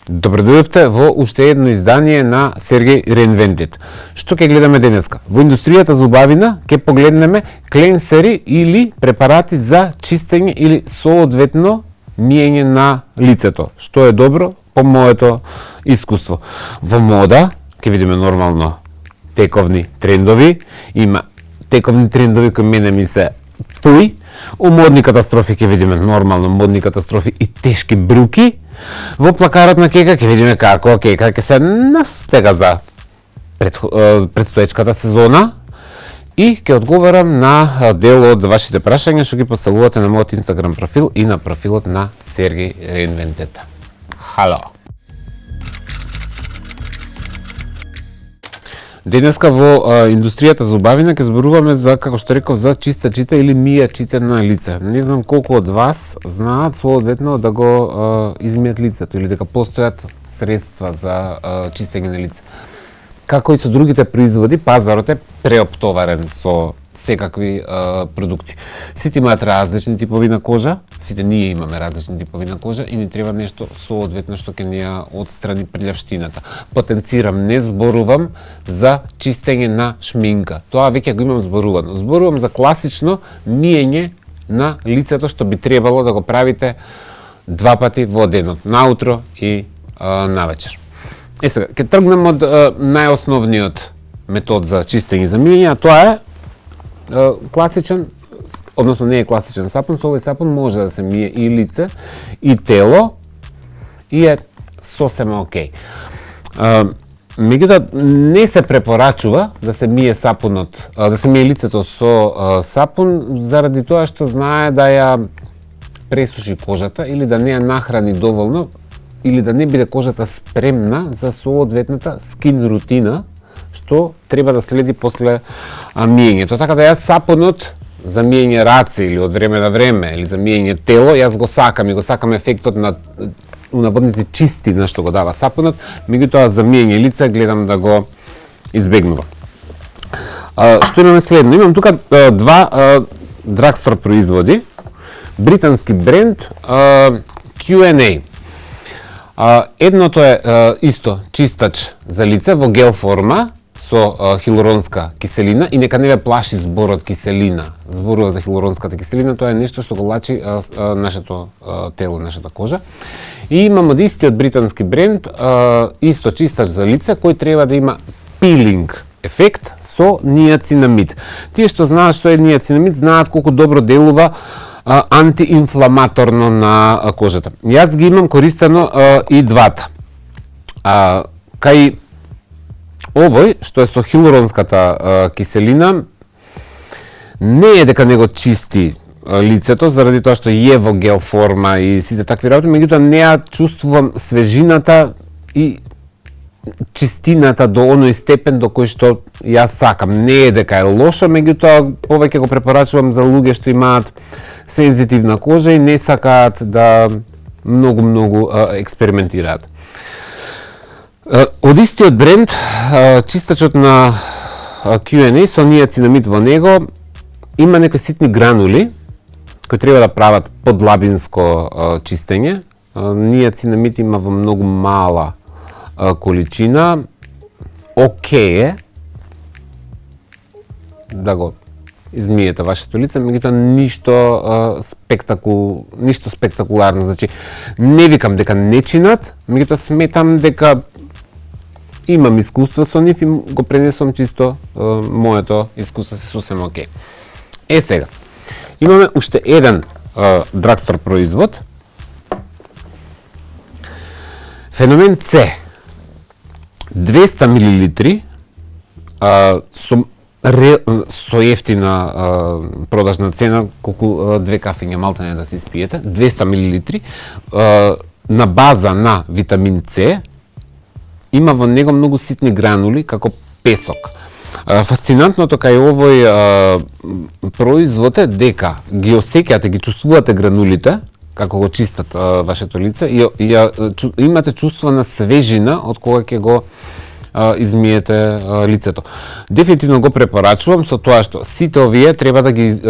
Добродојавте во уште едно издание на Сергеј Reinvented. Што ќе гледаме денеска? Во индустријата за убавина ќе погледнеме кленсери или препарати за чистење или соодветно миење на лицето. Што е добро по моето искуство. Во мода ќе видиме нормално тековни трендови. Има тековни трендови кои мене ми се фуј. У модни катастрофи ќе видиме нормално модни катастрофи и тешки бруки. Во плакарот на Кека ќе видиме како Кека ќе се настега за предстоечката сезона и ќе одговарам на дел од вашите прашања што ги поставувате на мојот Инстаграм профил и на профилот на Сергеј Reinvented. Хало! Денеска во индустријата за убавина ќе зборуваме за, како што реков, за чистачите или мијачите на лице. Не знам колку од вас знаат соодветно да го измијат лицето или дека постојат средства за чистење на лице. Како и со другите производи, пазарот е преоптоварен со секакви продукти. Сите имаат различни типови на кожа, сите ние имаме различни типови на кожа и ни треба нешто соодветно што ќе ни ја отстрани прљавштината. Потенцирам, не зборувам за чистење на шминка. Тоа веќе го имам зборувано. Зборувам за класично миење на лицето што би требало да го правите два пати во денот, наутро и навечер. Сега, ќе тргнем од најосновниот метод за чистење за миење, а тоа е класичен, односно не е класичен сапун, со овој сапун може да се мие и лице, и тело, и е сосема окей. Меѓутоа, не се препорачува да се мие сапунот, да се мие лицето со сапун, заради тоа што знае да ја пресуши кожата или да не ја нахрани доволно, или да не биде кожата спремна за соодветната скин рутина, што треба да следи после миењето. Така да јас сапунот за миење раце или од време на време, или за миење тело, јас го сакам и го сакам ефектот на наводните чистина што го дава сапунот, меѓутоа за миење лице гледам да го избегнувам. Што имаме следно? Имам тука два драгстор производи, британски бренд Q&A. Едното е исто чистач за лице во гел форма со хилуронска киселина и нека не ве плаши зборот киселина. Зборува за хилуронската киселина, тоа е нешто што го лачи нашето тело, нашата кожа. И имам од истиот британски бренд исто чистач за лице кој треба да има пилинг ефект со ниацинамид. Тие што знаат што е ниацинамид, знаат колку добро делува антиинфламаторно на кожата. Јас ги имам користено и двата. Кај овој, што е со хилуронската киселина, не е дека не го чисти лицето, заради тоа што е во гел форма и сите такви работи, меѓутоа не ја чувствувам свежината и чистината до оној степен до кој што јас сакам. Не е дека е лошо, меѓутоа повеќе го препорачувам за луѓе што имаат сензитивна кожа и не сакаат да многу експериментираат. Од истиот бренд, чистачот на Q&A со ниацинамид во него има некои ситни гранули кои треба да прават подлабинско чистење. Ниацинамид има во многу мала количина. Окей е да го измиете вашето лице, меѓутоа ништо спектакуларно. Значи, не викам дека не чинат, меѓутоа сметам дека имам искуство со нив и го пренесувам чисто моето искуство се сосема окей. Сега, имаме уште еден драгстор производ. Феномен С. 200 мл со ефтина продажна цена, колку 2 кафења малтене да се испиете, 200 мл на база на витамин С, има во него многу ситни гранули како песок. Фасцинантното кај овој производ е дека ги осеќате, ги чувствувате гранулите, како го чистат вашето лице и имате чувство на свежина од кога ќе го измиете лицето. Дефинитивно го препорачувам со тоа што сите овие треба да ги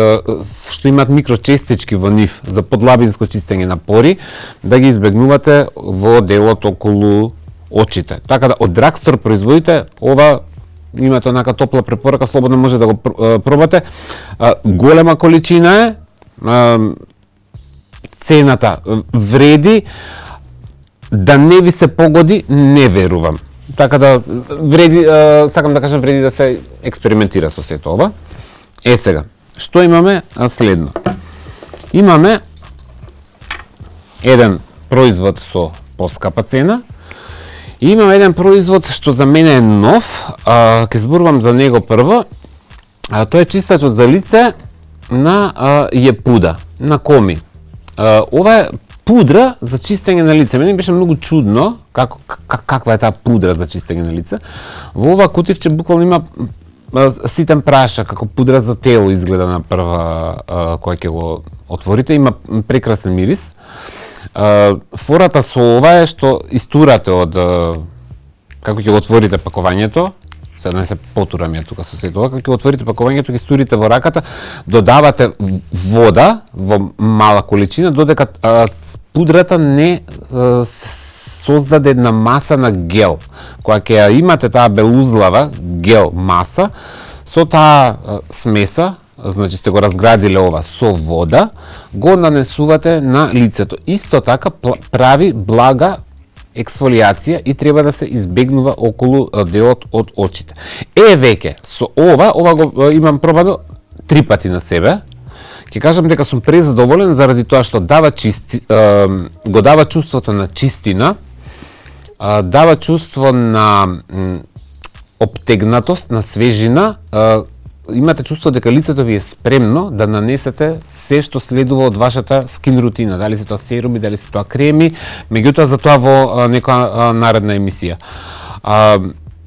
што имаат микрочестички во нив за подлабинско чистење на пори, да ги избегнувате во делот околу очите. Така да од Drugstore производите ова имате онака топла препорака, слободно може да го пробате. Голема количина е, цената вреди, да не ви се погоди, не верувам. Така да вреди, сакам да кажам, вреди да се експериментира со сето ова. Сега, што имаме следно? Имаме еден производ со поскапа цена и имаме еден производ што за мене е нов, ќе зборувам за него прво. Тоа е чистачот за лице на Јепуда, на Коми. Ова е пудра за чистење на лице. Мене беше многу чудно каква е таа пудра за чистење на лице. Во ова кутивче буквално има ситен прашак, како пудра за тело изгледа на прва која ќе го отворите. Има прекрасен мирис. Фората со ова е што истурате од како ќе го отворите пакувањето. Сега не се потурам ја тука со сето ова, како ќе отворите пакувањето, ќе стурите во раката, додавате вода во мала количина, додека пудрата не создаде една маса на гел. Кога ќе ја имате таа белузлава гел маса, со таа смеса, значи сте го разградиле ова со вода, го нанесувате на лицето. Исто така прави блага ексфолијација и треба да се избегнува околу делот од очите. Веќе, со ова го имам пробано 3 пати на себе. Ќе кажам дека сум презадоволен заради тоа што го дава чувството на чистина, дава чувство на обтегнатост, на свежина, имате чувство дека лицето ви е спремно да нанесете се што следува од вашата скин рутина, дали се тоа серуми, дали се тоа креми, меѓутоа за тоа во некоја наредна емисија.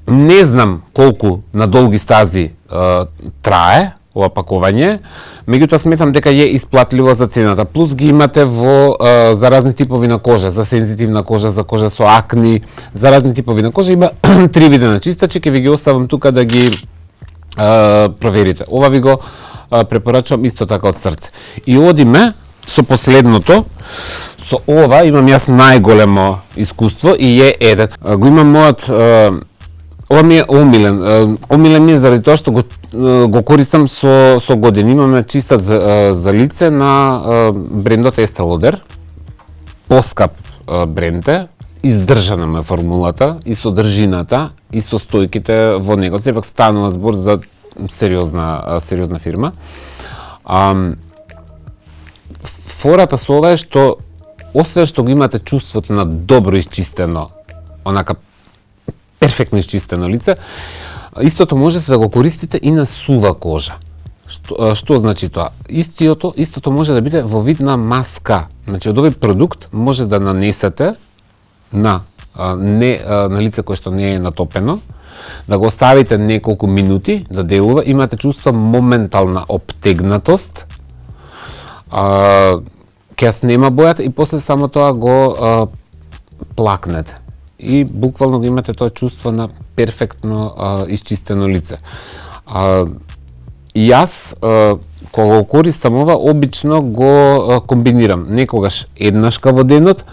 Не знам колку на долги стази трае ова пакување, меѓутоа сметам дека е исплатливо за цената. Плюс ги имате во за разни типови на кожа, за сензитивна кожа, за кожа со акни, за разни типови на кожа. Има 3 вида на чистачи, ќе ви ги оставам тука да ги проверите. Ова ви го препорачувам исто така од срце. И одиме со последното. Со ова имам јас најголемо искуство и е еден. Го имам мојот, ова ми е омилен. Омилен ми е заради тоа што го користам со години. Имаме чистач за лице на брендот Estée Lauder. Поскап бренд е. Издржана ме формулата и содржината и состојките во него. Сепак станува збор за сериозна фирма. Фората со ова е што освен што го имате чувството на добро исчистено, онака перфектно исчистено лице, истото можете да го користите и на сува кожа. Што значи тоа? Истото може да биде во вид на маска. Значи од овој продукт може да нанесете на лице кое што не е натопено, да го оставите неколку минути да делува, имате чувство моментална обтегнатост, ќе снема бојата и после само тоа го плакнете. И буквално го имате тоа чувство на перфектно исчистено лице. И јас, кога го користам ова, обично го комбинирам некогаш еднашка во денот,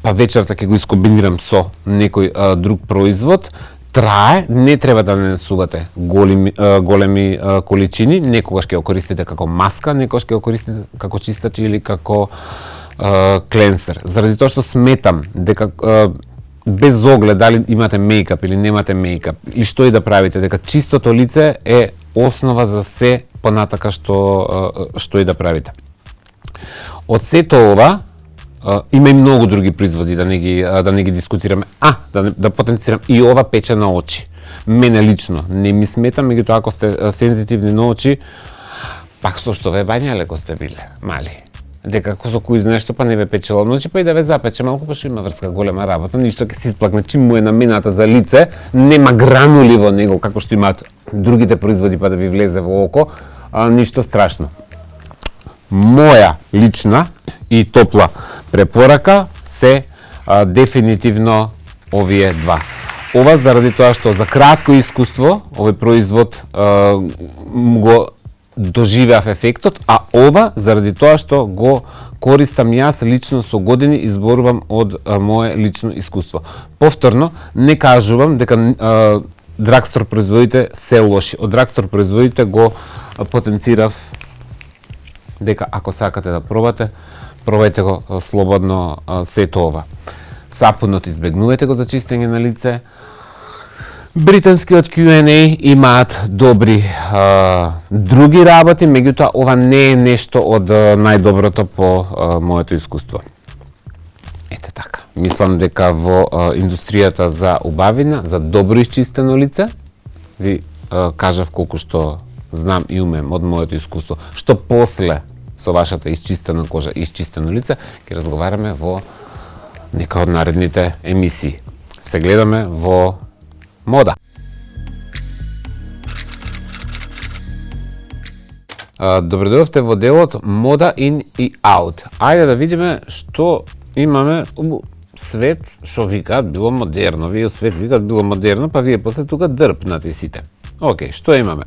па вечерта ќе го искомбинирам со некој друг производ. Трае, не треба да нанесувате големи количини, некогаш ќе го користите како маска, некогаш ќе го користите како чистач или како кленсер. Заради тоа што сметам дека без оглед дали имате мејкап или немате мејкап и што и да правите, дека чистото лице е основа за се понатака што и да правите. Од сето ова има и многу други производи, да не ги дискутираме. Да потенцирам и ова пече на очи. Мене лично не ми смета, меѓутоа ако сте сензитивни на очи, пак со што ве бањале ко сте биле мали. Дека со кој нешто па не ве печело ночи, па и да ве запече малку, па што има врска голема работа, ништо ќе се исплакне чим му е намената за лице, нема гранули во него како што имаат другите производи па да ви влезе во око, ништо страшно. Моја лична и топла препорака се дефинитивно овие два. ова заради тоа што за кратко искуство овој производ го доживеав ефектот, а ова заради тоа што го користам јас лично со години и зборувам од мое лично искуство. Повторно, не кажувам дека драгстор производите се лоши. Од драгстор производите го потенцирав дека ако сакате да пробате, пробајте го слободно сето ова. Сапунот избегнувајте го за чистење на лице. Британскиот Q&A имаат добри други работи, меѓутоа ова не е нешто од најдоброто по моето искуство. Ете така. Мислам дека во индустријата за убавина, за добро исчистено лице, ви кажав колку што знам и умем од моето искуство, што после со вашата исчистена кожа и исчистено лице, ќе разговараме во нека од наредните емисии. Се гледаме во мода. Добредојавте во делот Мода in и out. Ајде да видиме што имаме. Свет што викаат било модерно. Вие свет викаат било модерно, па вие после тука дрпнати сите. Океј, што имаме?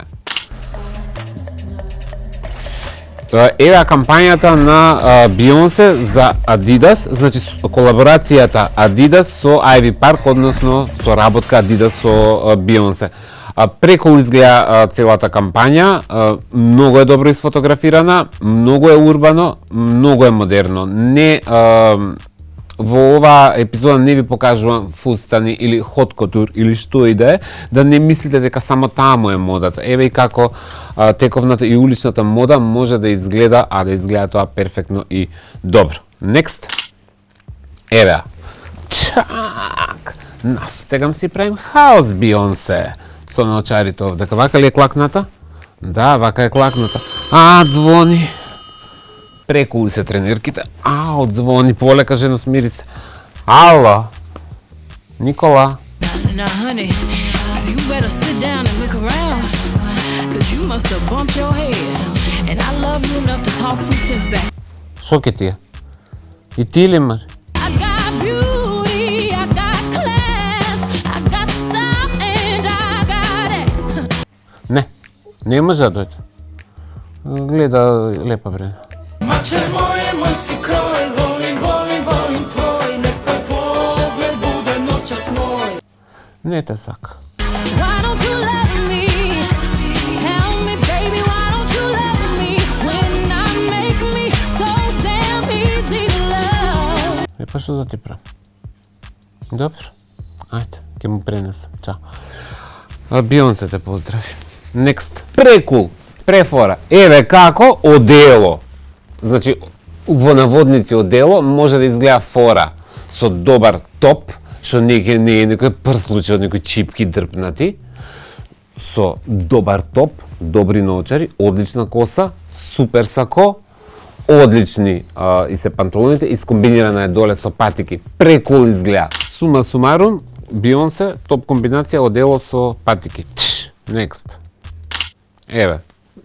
Ева кампањата на Бионсе за Adidas, значи колаборацијата Adidas со Ivy Park, односно со работка Adidas со Бионсе. Прекол изгледа целата кампања, многу е добро исфотографирана, многу е урбано, многу е модерно. Не во оваа епизода не ви покажувам фустани или хот котур или што и да е, да не мислите дека само таму е модата. Еве и како тековната и уличната мода може да изгледа, а да изгледа тоа перфектно и добро. Next. Еве. Чак. Настегам си правим хаос Бионсе. Со наочарите овде. Вака ли е клакната? Да, вака е клакната. Звони. Прекули се тренерките. Звони, полека жено, смири се. Ало? Никола? Шо ке ти е? И ти ли, Мари? Не може да дојде. Гледа лепа време. Маче моје, мој си крој, волим, волим, волим твој, нек твој поглед буде ночас мој. Не те сака. Па што да ти правам? Добро? Ајде, ќе му пренесам. Чао. Бионсе те поздрави. Next. Прекул. Префора. Еве како одело. Значи, во наводници одело може да изгледа фора со добар топ, што не е некој прслуче од некои чипки дрпнати, со добар топ, добри наочари, одлична коса, супер сако, одлични и се панталоните, искомбинирана е доле со патики. Прекул изгледа. Сума сумарум, Бионсе, топ комбинација одело со патики. Next. Еве,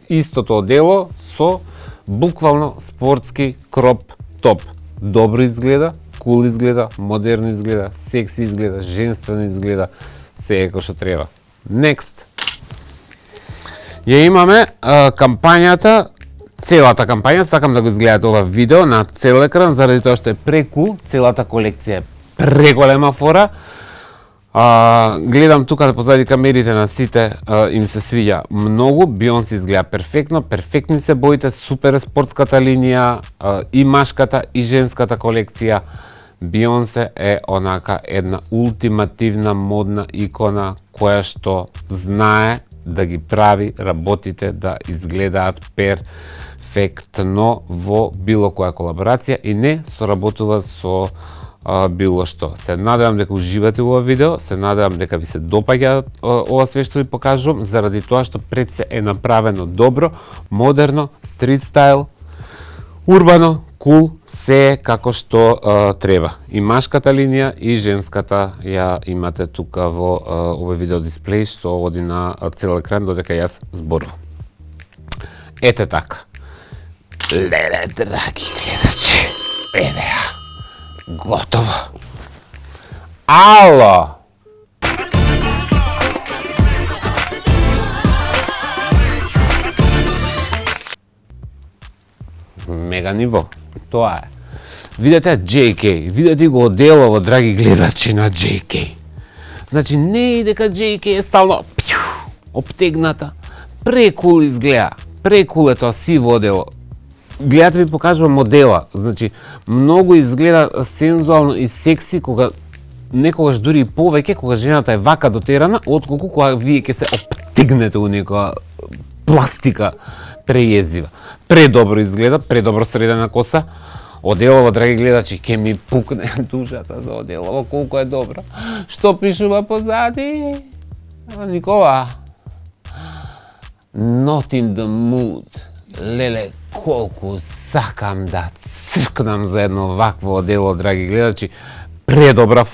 истото одело со буквално спортски кроп топ. Добро изгледа, кул изгледа, модерно изгледа, секси изгледа, женствено изгледа, се како што треба. Next. Ја имаме кампањата, целата кампања, сакам да го изгледате ова видео на цел екран, заради тоа што е прекул, целата колекција е преголема фора. Гледам тука да позади камерите на сите им се свиѓа многу, Бионсе изгледа перфектно, перфектни се боите, супер е спортската линија, и машката и женската колекција. Бионсе е онака една ултимативна модна икона која што знае да ги прави работите да изгледаат перфектно во било која колаборација и не соработува со било што. Се надевам дека уживате во ова видео, се надевам дека ви се допаѓа ова све што ви покажувам, заради тоа што пред се е направено добро, модерно, стрит стайл, урбано, кул, се е како што треба. И машката линија и женската ја имате тука во овој видео дисплеј што оди на цел екран додека јас зборувам. Ете така. Леле, драги гледачи, еве ја. Готово. Ало! сега ниво. Тоа е. Видете JK, видете го оделово, драги гледачи, на JK. Значи не е дека JK е стално обтегната, прекул изгледа, прекул е тоа сиво одело. Гледате, ви покажувам модела, значи многу изгледа сензуално и секси кога некогаш дури и повеќе кога жената е вака дотерана, отколку кога вие ќе се обтегнете у некоја пластика прејезива. Предобро изгледа, предобро средена коса. Оделово, драги гледачи, ќе ми пукне душата за оделово, колку е добро. Што пишува позади? Никола. Not in the mood. Леле, колку сакам да цркнам за едно вакво одело, драги гледачи. Предобра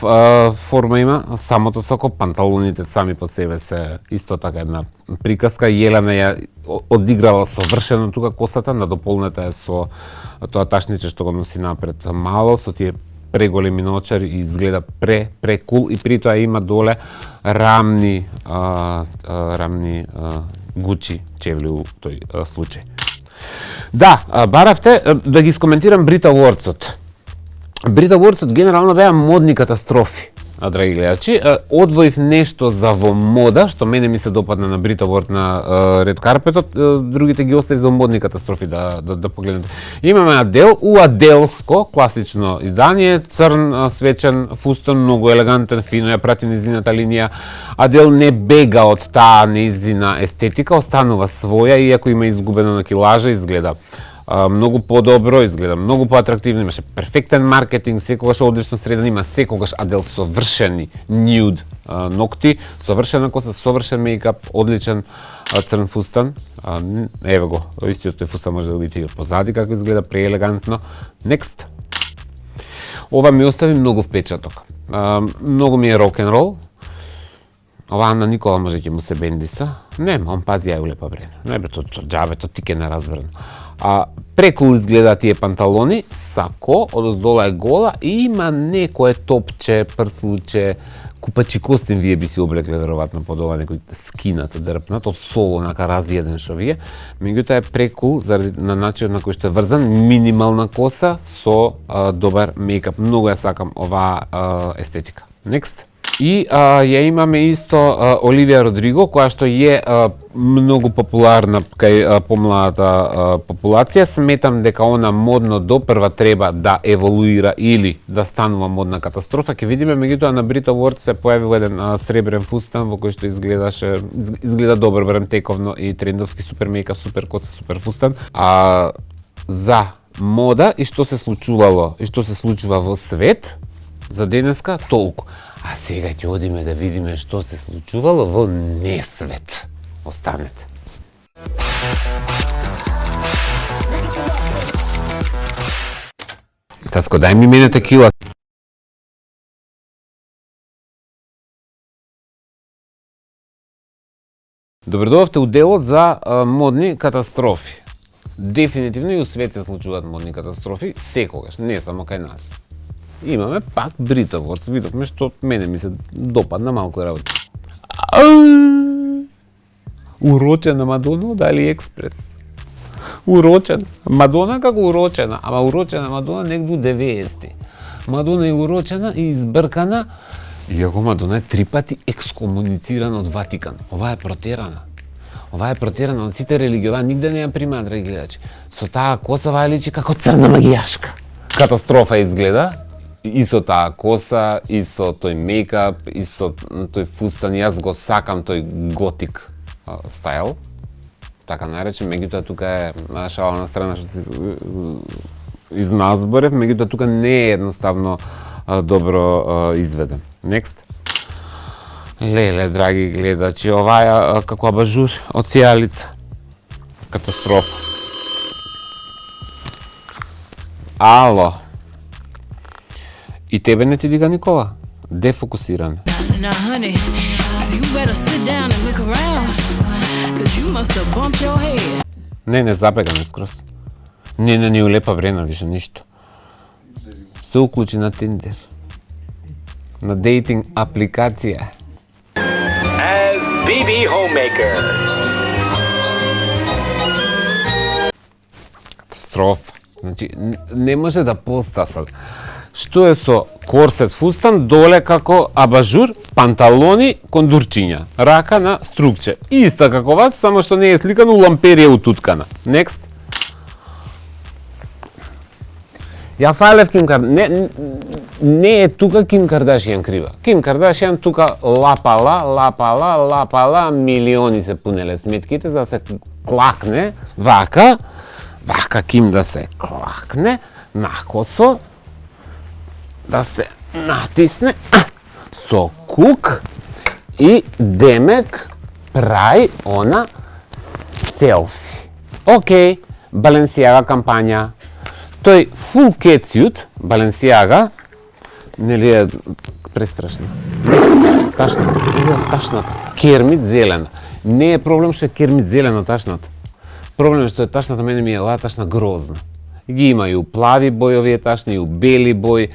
форма има, самото соко, панталоните сами по себе се исто така една приказка. Јелена ја одиграла совршено тука косата, надополнета е со тоа ташниче што го носи напред мало, со тие преголеми ноочари и изгледа прекул и при тоа има доле рамни Гучи чевли у тој случај. Да, баравте да ги скоментирам Брит Авордсот. Брит Авордсот генерално беа модни катастрофи, драги гледачи. Одвоив нешто за во мода, што мене ми се допадна на Брит Аворд на Ред Карпетот, другите ги остави за модни катастрофи да погледнете. Имаме Адел, у аделско, класично издание, црн свечен фустан, многу елегантен, фино ја прати незината линија. Адел не бега од таа незина естетика, останува своја, иако има изгубено на килажа, изгледа многу подобро, изгледа многу поатрактивно, имаше перфектен маркетинг, секогаш одлично среден, има секогаш Адел совршени нюд ногти, совршена коса, совршен мејкап, одличен црн фустан. Еве го, истиот тој фустан може да го видите и од позади како изгледа, преелегантно. Next. Ова ми остави многу впечаток. Многу ми е рок-н-рол. Ова на Никола може ќе му се бендиса. Не, он пази ја лепа брена. Не бе, тоа џабето ти ке не разберам. Прекул изгледа тие панталони, сако, одоздола е гола и има некое топче, прслуче, купачи костим вие би си облекле веројатно под ова некој скинат дрпнат, од соло нака разједен шо вие. Меѓутоа е прекул заради на начинот на кој што е врзан, минимална коса со добар мејкап. Многу ја сакам оваа естетика. Next. И ја имаме исто Оливија Родриго, која што е многу популарна кај помладата популација. Сметам дека она модно допрва треба да еволуира или да станува модна катастрофа. Ке видиме, меѓутоа на Брит Авордс се појавил еден сребрен фустан во кој што изгледа добро, верам тековно и трендовски, супер мејкап, супер коса, супер фустан. За мода и што се случувало и што се случува во свет за денеска толку. А сега ќе одиме да видиме што се случувало во несвет. Останете. Таско, дај ми мене текила. Добредовавте у делот за модни катастрофи. Дефинитивно и у свет се случуваат модни катастрофи, секогаш, не само кај нас. Имаме пак Брит Авордс, видовме што мене ми се допадна малку работа. Урочена Мадона од Алиекспрес. Урочена. Мадона како урочена, ама урочена Мадона негде 90-ти. Мадона е урочена и избркана, иако Мадона е 3 пати екскомуницирана од Ватикан. Ова е протерана. Ова е протерана од сите религија, нигде не ја примаат, драги гледачи. Со таа коса ова личи како црна магијашка. Катастрофа изгледа. И со таа коса, и со тој мејкап, и со тој фустан. Јас го сакам тој готик стайл, така наречен, меѓутоа тука е шала на страна што се изназборев, меѓутоа тука не е едноставно добро изведен. Next. Леле, драги гледачи, ова е како абажур од сијалица. Катастрофа. Ало. И тебе не ти дига, Никола? Дефокусиран. Не запегаме скроз. Не улепа брена више ништо. Се уклучи на Тиндер. На дейтинг апликација. As BB Homemaker. Катастрофа. Значи, не може да постасат. Што е со корсет фустан, доле како абажур, панталони, кондурчиња, рака на струкче. Иста како вас, само што не е сликано ламперија утуткана. Next. Ја фалев Ким Кардашијан. Не е тука Ким Кардашијан крива. Ким Кардашијан тука лапала, милиони се пунеле сметките за да се клакне вака Ким да се клакне накосо, да се натисне со кук и демек прави она селфи. Океј, Баленсиага кампања. Тој фул кетсјут, Баленсиага, нели е престрашна. Ташната. Кермит зелена. Не е проблем што е кермит зелена ташната. Проблем е што е ташната, мене ми е латашна грозна. Ги има и у плави бој овие ташни, и у бели бој.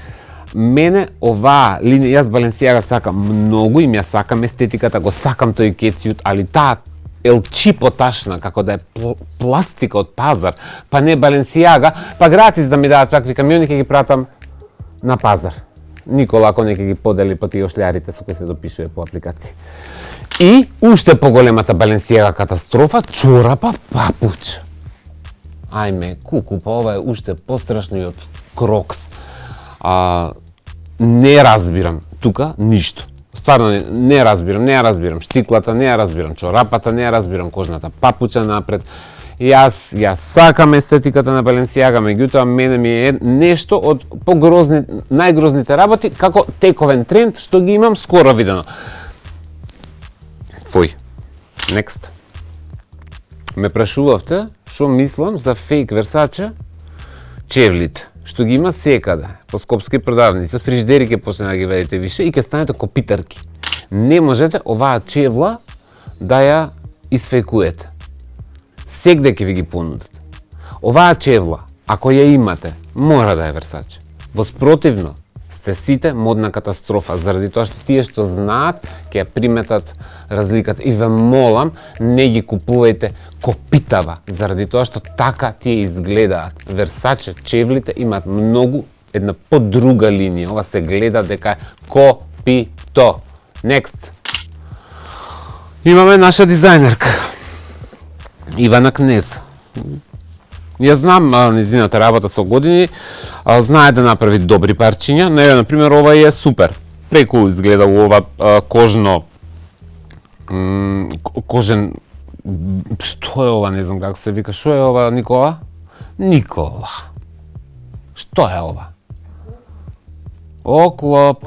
Мене оваа линија, јас Баленсиага сакам многу и ми ја сакам естетиката, го сакам тој кетсјут, али таа елчипо ташна, како да е пластика од пазар, па не Баленсиага, па гратис да ми дадат такви камиони, ќе ги пратам на пазар. Никола ако не ќе ги подели па тие ошлярите со кои се допишува по апликација. И уште поголемата Баленсиага катастрофа, чорапа папуч. Ајме, куку, па ова е уште пострашно и од Крокс. Не разбирам тука ништо. Стварно не ја разбирам. Штиклата не ја разбирам, чорапата не ја разбирам, кожната папуча напред. Јас сакам естетиката на Баленсиага, меѓутоа мене ми е нешто од најгрозните работи, како тековен тренд што ги имам скоро видено. Фој. Next. Ме прашувавте што мислам за фейк Версаче чевлите, што ги има секаде, по скопски продавници, фриждери ќе почне да ги видите више и ќе станете копитарки. Не можете оваа чевла да ја изфекуете. Сегде ќе ви ги понудат. Оваа чевла, ако ја имате, мора да е Версаче. Воспротивно, сте сите модна катастрофа, заради тоа што тие што знаат ќе ја приметат разликата. И ве молам, не ги купувајте копитава, заради тоа што така тие изгледаат. Версаче чевлите имаат многу една подруга линија. Ова се гледа дека е копито. Next. Имаме наша дизајнерка. Ивана Кнез. Ја знам незината работа со години, знае да направи добри парчиња. Не, например, ова е супер. Преку изгледа ова кожен, што е ова, не знам како се вика, што е ова, Никола? Никола. Што е ова? Оклоп.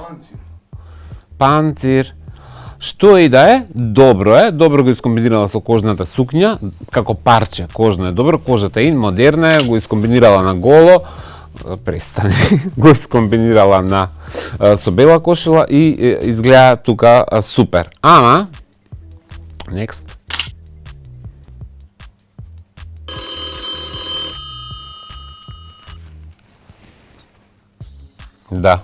Панцир. Што и да е, добро го искомбинирала со кожната сукња, како парче, кожно е добро, кожата е модерна е, го искомбинирала на голо, престани, го искомбинирала на со бела кошила и изгледа тука супер. Ама, next. Да.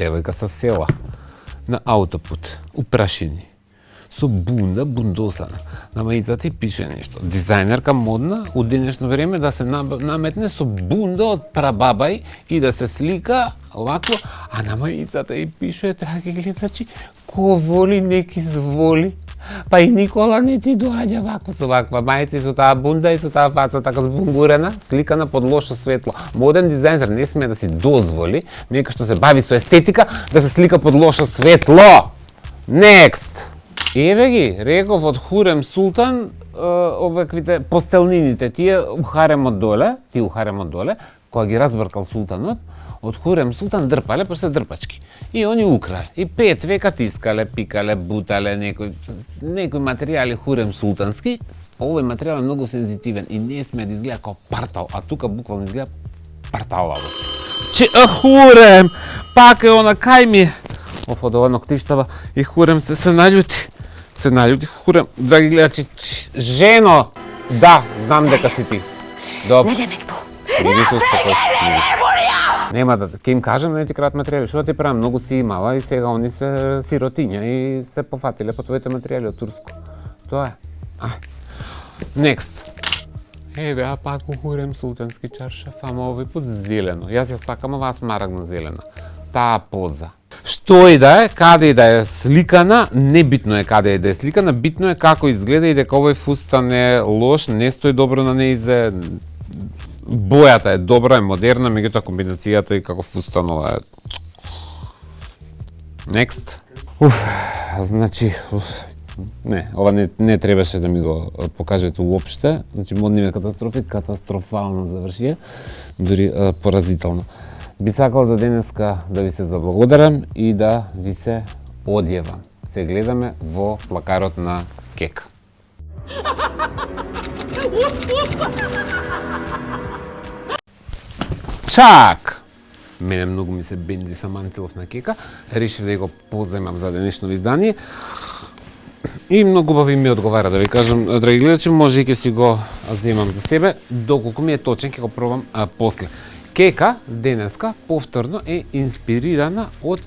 Девојка со села на аутопут, упрашени, со бунда бундосана. На мајицата и пише нешто. Дизајнерка модна у денешно време да се наметне со бунда од прабабај и да се слика вако, а на мајицата и пише, драги гледачи, ко воли неки зволи. Па и Никола не ти доаѓа вако со ваква мајца и со таа бунда и со таа фаца така збунгурена, сликана под лошо светло. Моден дизајнер не смее да си дозволи, некој што се бави со естетика, да се слика под лошо светло. Next. Еве ги, реков од Хурем Султан, оваквите постелнините, тие у харемот доле, кога ги разбркал султанот, од Хурем Султан дрпале, пошто дрпачки. И они украле. И 5 века тискале, пикале, бутале, некои материјали Хурем Султански. Овој материјал е многу сензитивен и не сме да изгледа како партал, а тука буквално изгледа парталаво. Хурем! Пак е она, кај ми е? Од ова ноктиштава и Хурем се наљути. Се наљути Хурем. Драги гледачи, жено! Да, знам дека си ти. Добро. Ne demek bu? Nasıl geldi buraya? Нема да ќе им кажам, не ти крадат материјали, што ти правам, многу си имала и сега они се сиротиња и се пофатиле по твоите материјали од Турско. Тоа е. Next. Еве, а пак ухурем султански чаршаф, ама овој пат зелено. Јас ја сакам ова смарагно зелена. Таа поза. Што и да е, каде и да е сликана, небитно е каде и да е сликана, битно е како изгледа и дека овој фустан е лош, не стои добро на неизе, бојата е добра, е модерна, меѓутоа комбинацијата и како фустанова е. Next. Значи, не, ова не требаше да ми го покажете уопште. Значи, модниве катастрофи, катастрофално завршија, дури поразително. Би сакал за денеска да ви се заблагодарам и да ви се одјевам. Се гледаме во плакарот на Кека. Чак! Мене многу ми се бенди Самантилов на Кека. Решив да го поземам за денешно издание. И многу убави ми одговара, да ви кажам, драги гледачи, може и ќе си го земам за себе, доколку ми е точен, ќе го пробам после. Кека денеска повторно е инспирирана од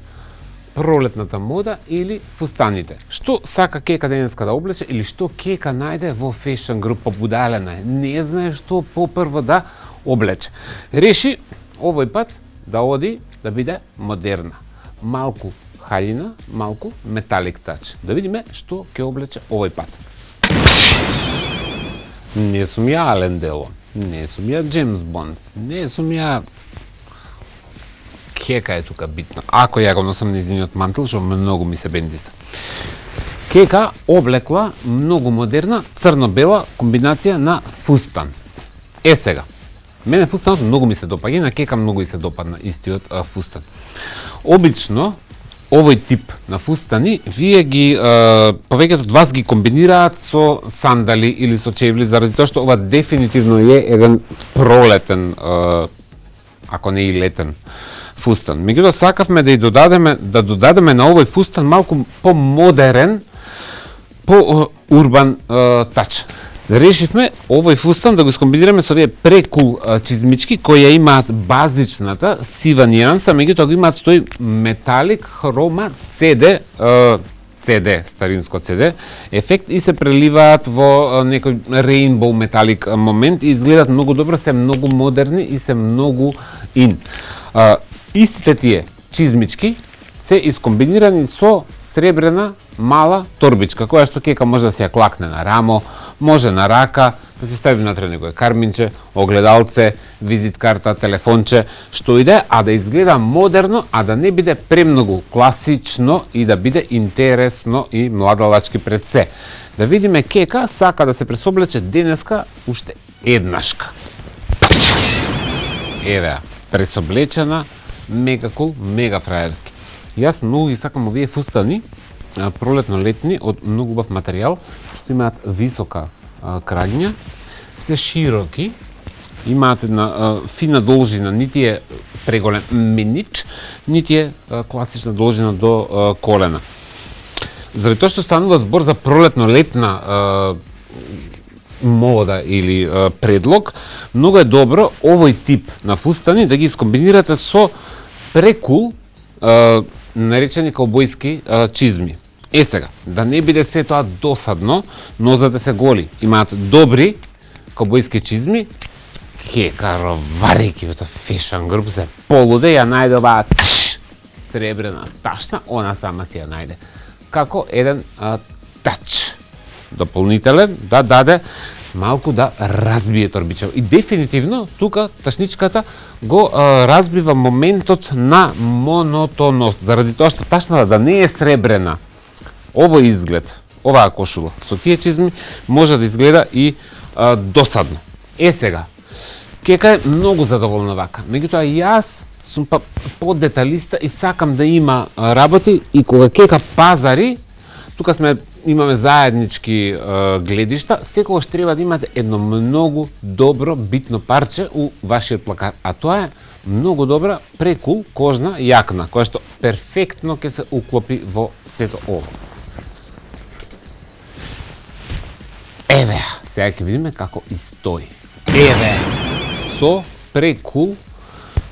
пролетната мода или фустаните. Што сака Кека денеска да облече или што Кека најде во фешн група Будалена? Не знае што попрво да облече. Реши овој пат да оди да биде модерна. Малку хаљина, малку металик тач. Да видиме што ќе облече овој пат. Не сум ја Ален Делон, не сум ја Джеймс Бонд, не сум ја... Кека е тука битна. Ако ја го носам низиниот мантил, што многу ми се бендиса. Кека облекла многу модерна црно-бела комбинација на фустан. Е сега, мене фустанот многу ми се допаѓа, на Кека многу и се допадна истиот фустан. Обично, овој тип на фустани, вие ги, повеќето од вас ги комбинираат со сандали или со чевли, заради тоа што ова дефинитивно е еден пролетен, ако не и летен фустан. Меѓутоа сакавме да додадеме на овој фустан малку по-модерен, по-урбан тач. Решивме овој фустан да го скомбинираме со овие прекул чизмички кои ја имаат базичната сива нијанса, меѓутоа го имаат тој металик хрома CD, старинско CD ефект и се преливаат во некој рейнбоу металик момент и изгледаат многу добро, се многу модерни и се многу ин. Истите тие чизмички се искомбинирани со сребрена мала торбичка, која што Кека може да се ја клакне на рамо, може на рака, да се стави внатре некој карминче, огледалце, визит карта, телефонче, што иде, а да изгледа модерно, а да не биде премногу класично и да биде интересно и младалачки пред се. Да видиме Кека сака да се пресоблече денеска уште еднашка. Еве, пресоблечена, мега кул, мега фраерски. Јас многу ги сакам овие фустани, пролетно-летни, од многу убав материјал, што имаат висока краѓња, се широки, имаат една фина должина, нити е преголем менич, нити е класична должина до колена. Заради тоа што станува збор за пролетно-летна мода или предлог, многу е добро овој тип на фустани да ги скомбинирате со прекул наречени каубојски чизми. Е сега, да не биде се тоа досадно, нозете се голи, имаат добри каубојски чизми, Кека роварејќи во тоа фешн груп се полуде, ја најде оваа сребрена ташна, она сама си ја најде. Како еден тач дополнителен, да даде малку да разбие торбичава. И дефинитивно, тука ташничката го разбива моментот на монотоност, заради тоа што ташната да не е сребрена. Овој изглед, оваа кошула со тие чизми може да изгледа и досадно. Е сега, Кека е многу задоволна вака, меѓутоа јас сум по-деталиста и сакам да има работи и кога Кека пазари, тука имаме заеднички гледишта, секогаш треба да имате едно многу добро битно парче у вашиот плакар, а тоа е многу добра прекул кожна јакна, која што перфектно ќе се уклопи во сето ово. Еве, сега ќе видиме како и стои. Еве, со прекул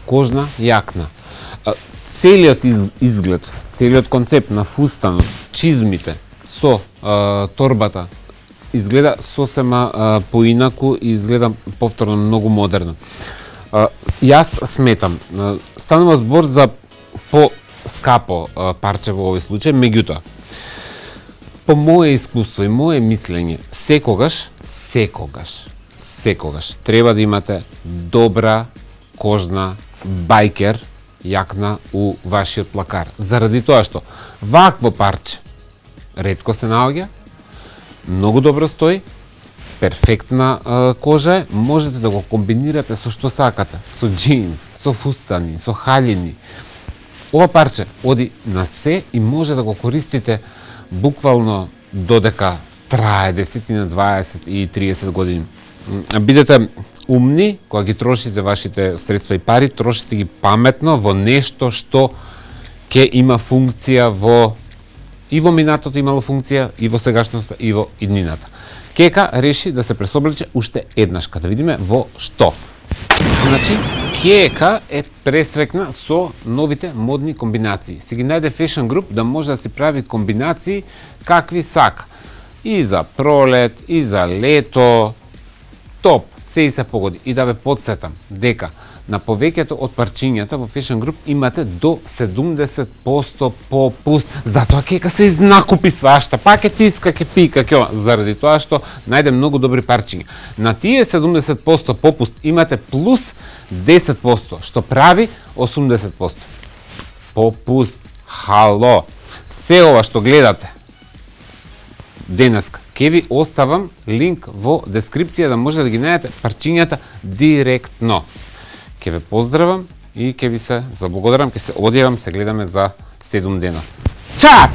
кожна јакна. Целиот изглед, целиот концепт на фустанот, чизмите со торбата изгледа сосема поинаку и изгледа повторно многу модерно. Јас сметам, станува збор за по-скапо парче во овој случај, меѓутоа, по моје искуство и моје мислење, секогаш треба да имате добра кожна байкер јакна у вашиот плакар. Заради тоа што вакво парче ретко се наоѓа, многу добро стои, перфектна кожа е, можете да го комбинирате со што сакате, со джинс, со фустани, со халини. Ова парче оди на се и може да го користите буквално додека трае 10, 20 и 30 години. Бидете умни кога ги трошите вашите средства и пари, трошите ги паметно во нешто што ќе има функција и во минатото имало функција, и во сегашноста, и во иднината. Кека реши да се пресоблече уште еднашка, да видиме во што. Значи, Кека е пресрекна со новите модни комбинации. Си ги најде Fashion Group да може да си прави комбинации какви сака. И за пролет, и за лето, топ, се и се погоди. И да ве подсетам дека на повеќето од парчињата во Fashion Group имате до 70% попуст. Затоа Кека се изнакупи свашта, па ке тиска, ке пика, ке ова. Заради тоа што најде многу добри парчиња. На тие 70% попуст имате плюс 10%, што прави 80%. Попуст, хало. Се ова што гледате денеска, ке ви оставам линк во дескрипција да може да ги најдете парчињата директно. Ке ве поздравам и ке ви се заблагодарам, ке се одјавам, се гледаме за 7 дена. Чак!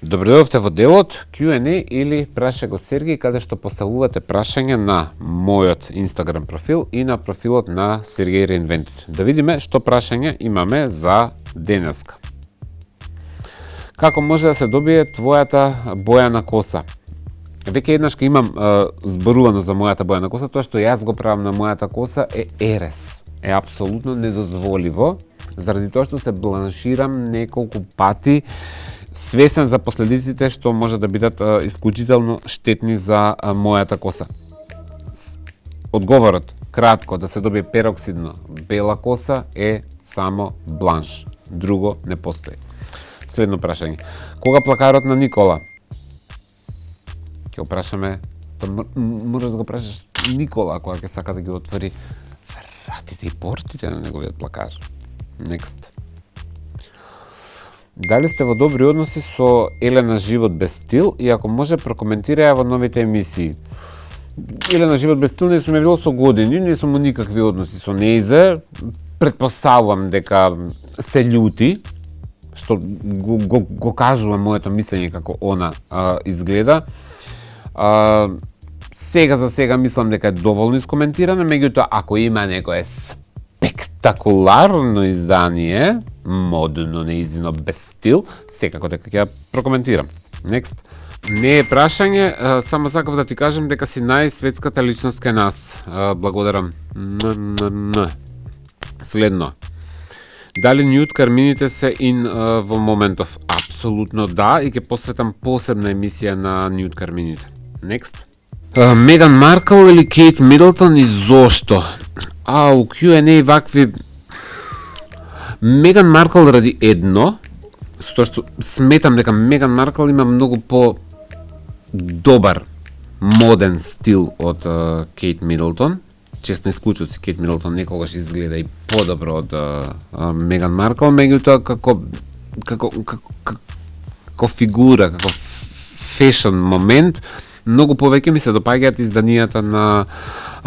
Добре дојдовте во делот Q&A или Праша го Сергеј, каде што поставувате прашања на мојот Instagram профил и на профилот на Сергеј Reinvented. Да видиме што прашања имаме за денеска. Како може да се добие твојата бојана коса? Веќе еднаш имам зборувано за мојата бојана коса, тоа што јас го правам на мојата коса е ерес. Е апсолутно недозволиво, заради тоа што се бланширам неколку пати, свесен за последиците што може да бидат исклучително штетни за мојата коса. Одговорот, кратко, да се добие пероксидно бела коса е само бланш. Друго не постои. Следно прашање. Кога плакарот на Никола? Ќе го прашаме, можеш да го прашаш Никола кога ќе сака да ги отвори вратите и портите на неговиот плакар. Next. Дали сте во добри односи со Елена Живот без стил и ако може прокоментира ја во новите емисии? Елена Живот без стил не сум ја видел со години, не сум никакви односи со нејзе. Предпоставувам дека се љути, што го кажува моето мислење како она изгледа. Сега за сега мислам дека е доволно искоментирано, меѓутоа ако има некое спектакуларно издание, модно, неизино, без стил, секако дека ќе ја прокоментирам. Next. Не е прашање, само сакав да ти кажам дека си најсветската личност кај нас. Благодарам. Следно. Дали нюд кармините се ин во моментов? Апсолутно да, и ќе посветам посебна емисија на нюд кармините. Next. Меган Маркл или Кейт Мидлтон и зошто? У Q&A вакви... Меган Маркл ради едно, со тоа што сметам дека Меган Маркл има многу по-добар моден стил од Кейт Мидлтон. Честно исклучот си Кейт Мидлтон некогаш изгледа и подобро од Меган Маркл, меѓутоа како фигура, како фешн момент, многу повеќе ми се допаѓаат изданијата на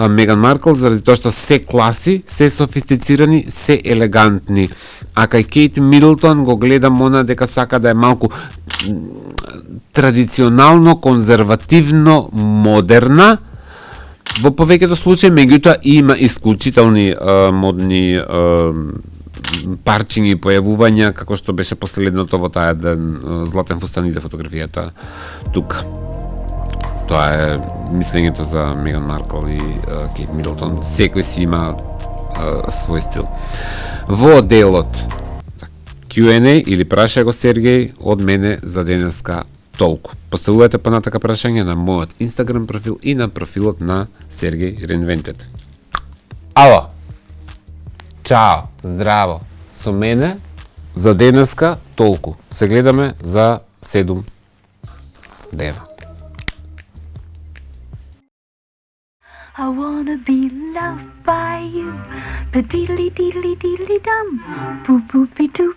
Меган Маркл, заради тоа што се класи, се софистицирани, се елегантни. А кај Кейт Мидлтон го гледам она дека сака да е малку традиционално, конзервативно, модерна, во повеќето случаи, меѓутоа има исклучителни модни парчиња и појавувања, како што беше последното во таа ден Златен фустан иде фотографијата тука. Тоа е мислењето за Меган Маркл и Кейт Мидлтон. Секој си има свој стил. Во делот Q&A или праша го Сергеј од мене за денеска толку. Поставувате понатака прашања на мојот Инстаграм профил и на профилот на Сергеј Reinvented. Ало. Чао, здраво. Со мене за денеска толку. Се гледаме за 7 дена. I wanna be loved by you, ba diddly diddly diddly dum, boop boopy doop.